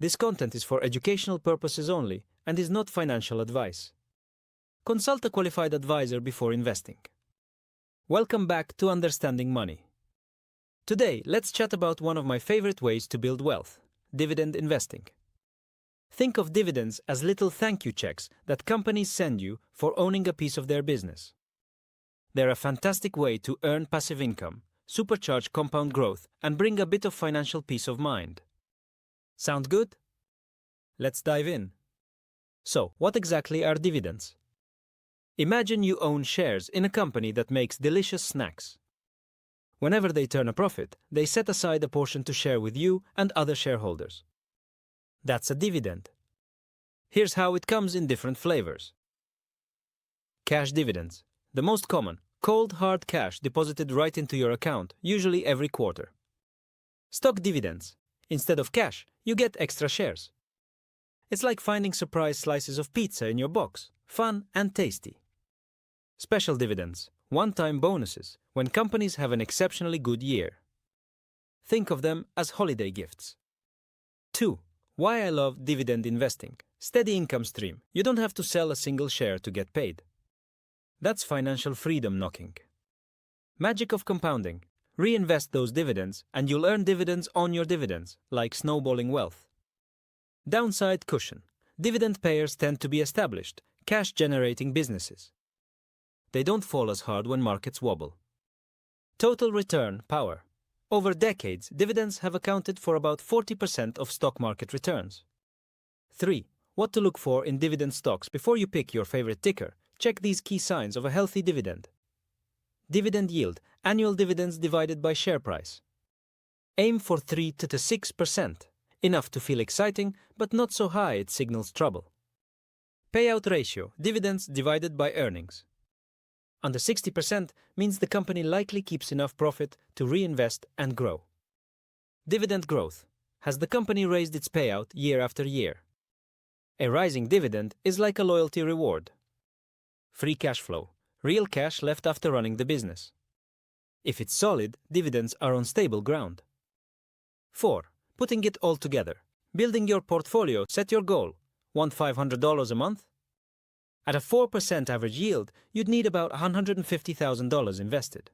This content is for educational purposes only and is not financial advice. Consult a qualified advisor before investing. Welcome back to Understanding Money. Today, let's chat about one of my favorite ways to build wealth: dividend investing. Think of dividends as little thank you checks that companies send you for owning a piece of their business. They're a fantastic way to earn passive income, supercharge compound growth, and bring a bit of financial peace of mind. Sound good? Let's dive in. So, what exactly are dividends? Imagine you own shares in a company that makes delicious snacks. Whenever they turn a profit, they set aside a portion to share with you and other shareholders. That's a dividend. Here's how it comes in different flavors. Cash dividends. The most common, cold hard cash deposited right into your account, usually every quarter. Stock dividends. Instead of cash, you get extra shares. It's like finding surprise slices of pizza in your box, fun and tasty. Special dividends. One-time bonuses when companies have an exceptionally good year. Think of them as holiday gifts. 2. Why I love dividend investing. Steady income stream. You don't have to sell a single share to get paid. That's financial freedom knocking. Magic of compounding. Reinvest those dividends and you'll earn dividends on your dividends, like snowballing wealth. Downside cushion. Dividend payers tend to be established, cash-generating businesses. They don't fall as hard when markets wobble. Total return power. Over decades, dividends have accounted for about 40% of stock market returns. 3. What to look for in dividend stocks. Before you pick your favorite ticker, check these key signs of a healthy dividend. Dividend yield, annual dividends divided by share price. Aim for 3 to 6%, enough to feel exciting, but not so high it signals trouble. Payout ratio, dividends divided by earnings. Under 60% means the company likely keeps enough profit to reinvest and grow. Dividend growth. Has the company raised its payout year after year? A rising dividend is like a loyalty reward. Free cash flow. Real cash left after running the business. If it's solid, dividends are on stable ground. 4. Putting it all together. Building your portfolio. Set your goal. Want $500 a month? At a 4% average yield, you'd need about $150,000 invested.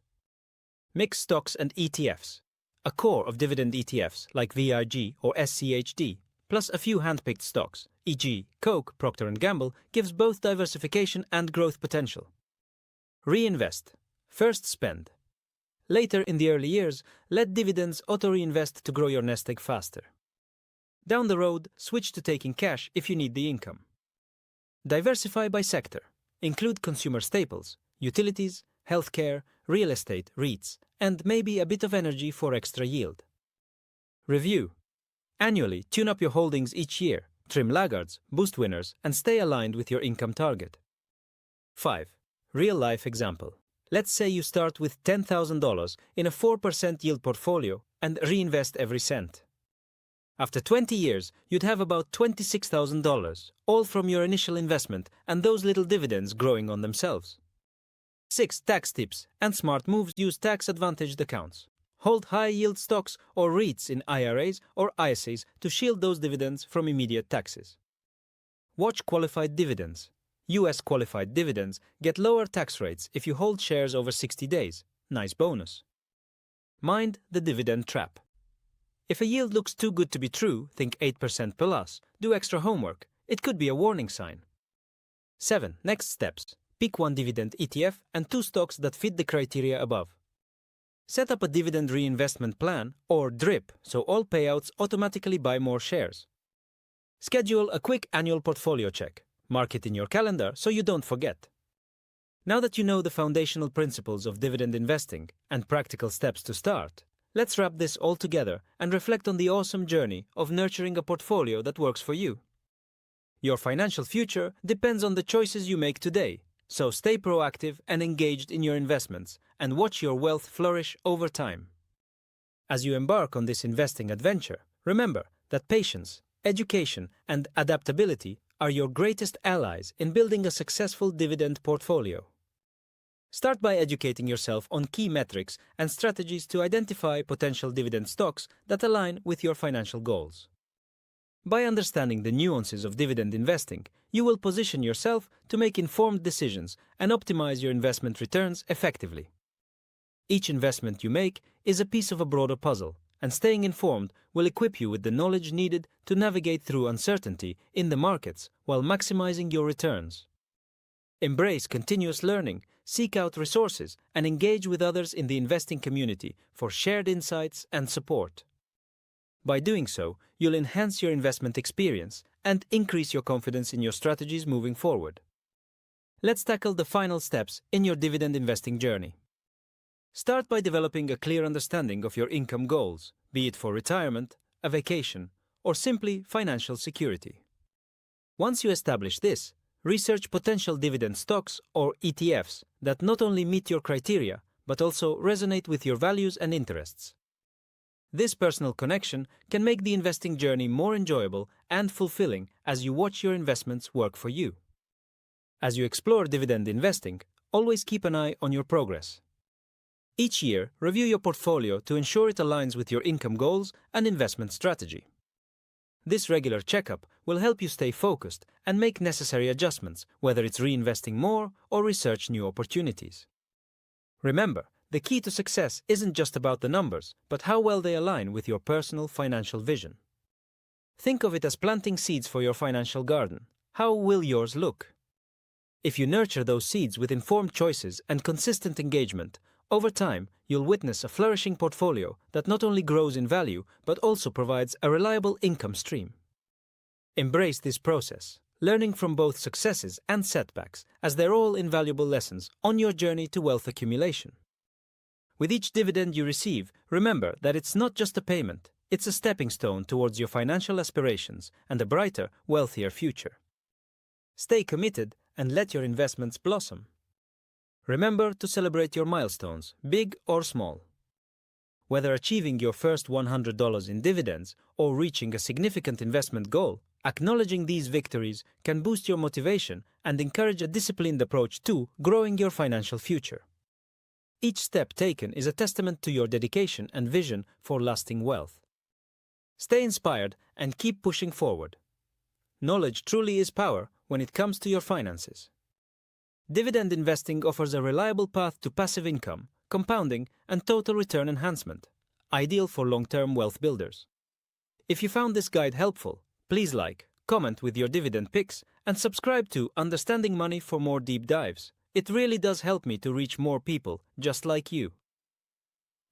Mix stocks and ETFs. A core of dividend ETFs like VIG or SCHD, plus a few handpicked stocks, e.g. Coke, Procter & Gamble, gives both diversification and growth potential. Reinvest. First spend. Later in the early years, let dividends auto-reinvest to grow your nest egg faster. Down the road, switch to taking cash if you need the income. Diversify by sector. Include consumer staples, utilities, healthcare, real estate, REITs, and maybe a bit of energy for extra yield. Review. Annually, tune up your holdings each year, trim laggards, boost winners, and stay aligned with your income target. 5. Real-life example. Let's say you start with $10,000 in a 4% yield portfolio and reinvest every cent. After 20 years, you'd have about $26,000, all from your initial investment and those little dividends growing on themselves. 6. Tax tips and smart moves. Use tax-advantaged accounts. Hold high-yield stocks or REITs in IRAs or ISAs to shield those dividends from immediate taxes. Watch qualified dividends. U.S. qualified dividends get lower tax rates if you hold shares over 60 days. Nice bonus. Mind the dividend trap. If a yield looks too good to be true, think 8% plus, do extra homework. It could be a warning sign. 7. Next steps. Pick one dividend ETF and 2 stocks that fit the criteria above. Set up a dividend reinvestment plan, or DRIP, so all payouts automatically buy more shares. Schedule a quick annual portfolio check. Mark it in your calendar so you don't forget. Now that you know the foundational principles of dividend investing and practical steps to start, let's wrap this all together and reflect on the awesome journey of nurturing a portfolio that works for you. Your financial future depends on the choices you make today, so stay proactive and engaged in your investments and watch your wealth flourish over time. As you embark on this investing adventure, remember that patience, education, and adaptability are your greatest allies in building a successful dividend portfolio. Start by educating yourself on key metrics and strategies to identify potential dividend stocks that align with your financial goals. By understanding the nuances of dividend investing, you will position yourself to make informed decisions and optimize your investment returns effectively. Each investment you make is a piece of a broader puzzle, and staying informed will equip you with the knowledge needed to navigate through uncertainty in the markets while maximizing your returns. Embrace continuous learning, seek out resources, and engage with others in the investing community for shared insights and support. By doing so, you'll enhance your investment experience and increase your confidence in your strategies moving forward. Let's tackle the final steps in your dividend investing journey. Start by developing a clear understanding of your income goals, be it for retirement, a vacation, or simply financial security. Once you establish this, research potential dividend stocks or ETFs that not only meet your criteria but also resonate with your values and interests. This personal connection can make the investing journey more enjoyable and fulfilling as you watch your investments work for you. As you explore dividend investing, always keep an eye on your progress. Each year, review your portfolio to ensure it aligns with your income goals and investment strategy. This regular checkup will help you stay focused and make necessary adjustments, whether it's reinvesting more or research new opportunities. Remember, the key to success isn't just about the numbers, but how well they align with your personal financial vision. Think of it as planting seeds for your financial garden. How will yours look? If you nurture those seeds with informed choices and consistent engagement, over time, you'll witness a flourishing portfolio that not only grows in value, but also provides a reliable income stream. Embrace this process, learning from both successes and setbacks, as they're all invaluable lessons on your journey to wealth accumulation. With each dividend you receive, remember that it's not just a payment, it's a stepping stone towards your financial aspirations and a brighter, wealthier future. Stay committed and let your investments blossom. Remember to celebrate your milestones, big or small. Whether achieving your first $100 in dividends or reaching a significant investment goal, acknowledging these victories can boost your motivation and encourage a disciplined approach to growing your financial future. Each step taken is a testament to your dedication and vision for lasting wealth. Stay inspired and keep pushing forward. Knowledge truly is power when it comes to your finances. Dividend investing offers a reliable path to passive income, compounding, and total return enhancement, ideal for long-term wealth builders. If you found this guide helpful, please like, comment with your dividend picks, and subscribe to Understanding Money for more deep dives. It really does help me to reach more people just like you.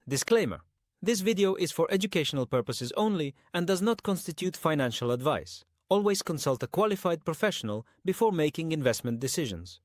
Disclaimer: this video is for educational purposes only and does not constitute financial advice. Always consult a qualified professional before making investment decisions.